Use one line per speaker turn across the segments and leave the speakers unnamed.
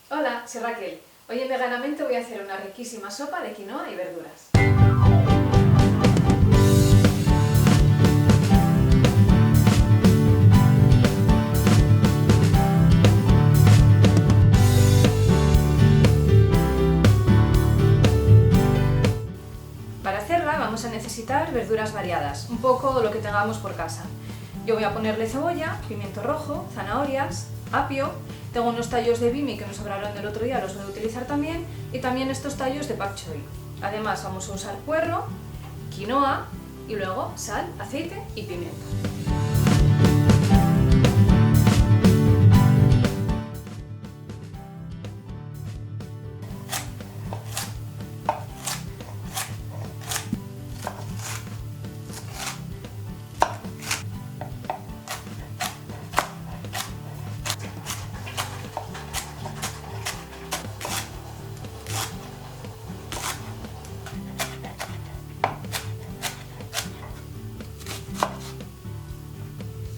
Hola, soy Raquel. Hoy en Veganamente voy a hacer una riquísima sopa de quinoa y verduras. Para hacerla vamos a necesitar verduras variadas, un poco lo que tengamos por casa. Yo voy a ponerle cebolla, pimiento rojo, zanahorias, apio, tengo unos tallos de bimi que me sobraron del otro día, los voy a utilizar también, y también estos tallos de pak choi. Además vamos a usar puerro, quinoa y luego sal, aceite y pimienta.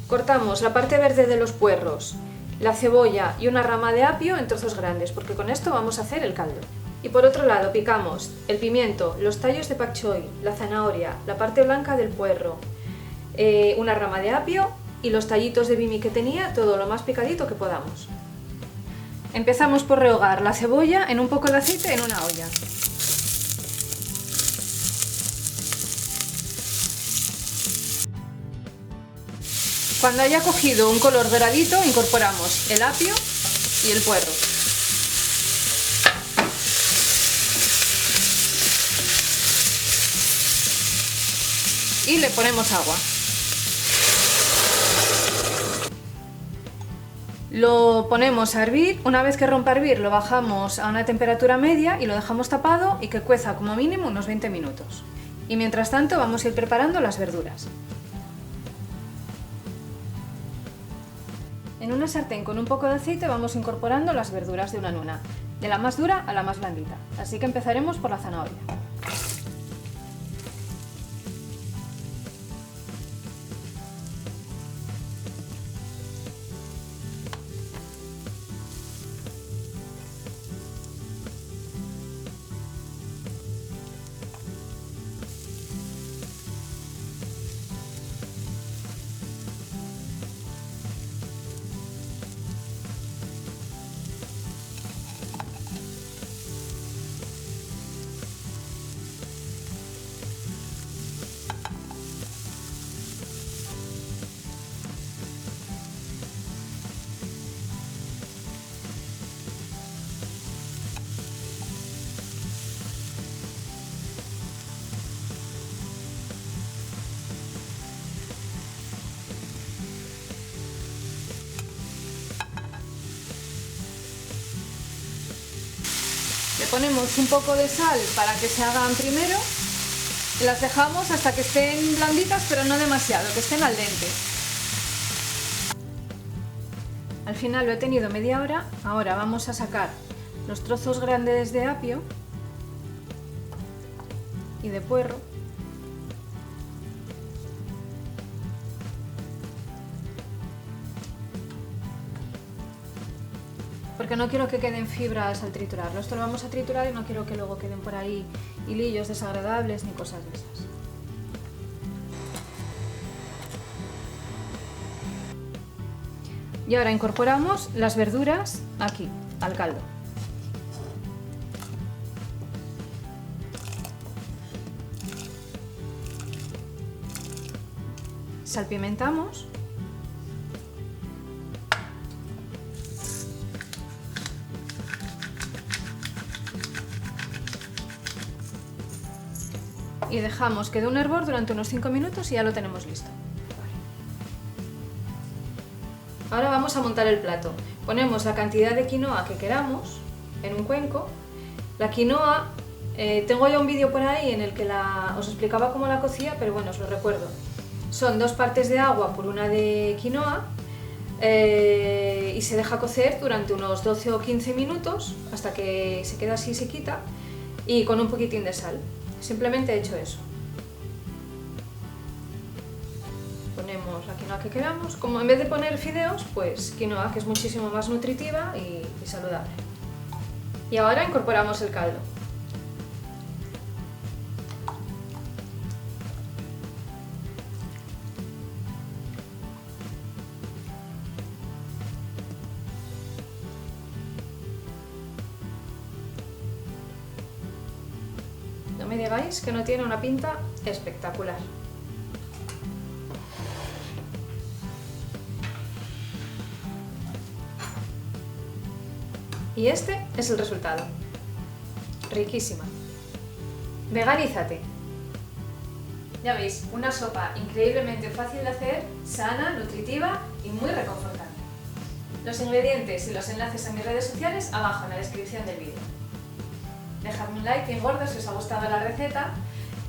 Cortamos la parte verde de los puerros, la cebolla y una rama de apio en trozos grandes, porque con esto vamos a hacer el caldo. Y por otro lado picamos el pimiento, los tallos de pak choi, la zanahoria, la parte blanca del puerro, una rama de apio y los tallitos de bimi que tenía, todo lo más picadito que podamos. Empezamos por rehogar la cebolla en un poco de aceite en una olla. Cuando haya cogido un color doradito, incorporamos el apio y el puerro. Y le ponemos agua. Lo ponemos a hervir, una vez que rompa a hervir lo bajamos a una temperatura media y lo dejamos tapado y que cueza como mínimo unos 20 minutos. Y mientras tanto vamos a ir preparando las verduras. En una sartén con un poco de aceite vamos incorporando las verduras de una en una, de la más dura a la más blandita. Así que empezaremos por la zanahoria. Le ponemos un poco de sal para que se hagan primero y las dejamos hasta que estén blanditas, pero no demasiado, que estén al dente. Al final lo he tenido media hora, ahora vamos a sacar los trozos grandes de apio y de puerro. Porque no quiero que queden fibras al triturarlo. Esto lo vamos a triturar y no quiero que luego queden por ahí hilillos desagradables ni cosas de esas. Y ahora incorporamos las verduras aquí, al caldo. Salpimentamos. Y dejamos que dé un hervor durante unos 5 minutos y ya lo tenemos listo. Ahora vamos a montar el plato. Ponemos la cantidad de quinoa que queramos en un cuenco. La quinoa, tengo ya un vídeo por ahí en el que os explicaba cómo la cocía, pero bueno, os lo recuerdo. Son 2 partes de agua por una de quinoa y se deja cocer durante unos 12 o 15 minutos hasta que se queda así sequita y con un poquitín de sal. Simplemente he hecho eso. Ponemos la quinoa que queramos, como en vez de poner fideos, pues quinoa, que es muchísimo más nutritiva y saludable. Y ahora incorporamos el caldo. No me digáis que no tiene una pinta espectacular. Y este es el resultado. Riquísima. Veganízate. Ya veis, una sopa increíblemente fácil de hacer, sana, nutritiva y muy reconfortante. Los ingredientes y los enlaces a mis redes sociales abajo en la descripción del vídeo. Dejadme un like bien gordo si os ha gustado la receta,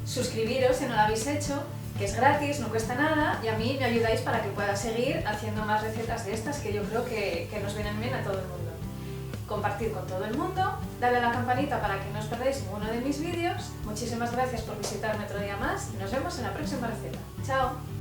suscribiros si no lo habéis hecho, que es gratis, no cuesta nada y a mí me ayudáis para que pueda seguir haciendo más recetas de estas que yo creo que nos vienen bien a todo el mundo. Compartir con todo el mundo, darle a la campanita para que no os perdáis ninguno de mis vídeos. Muchísimas gracias por visitarme otro día más y nos vemos en la próxima receta. ¡Chao!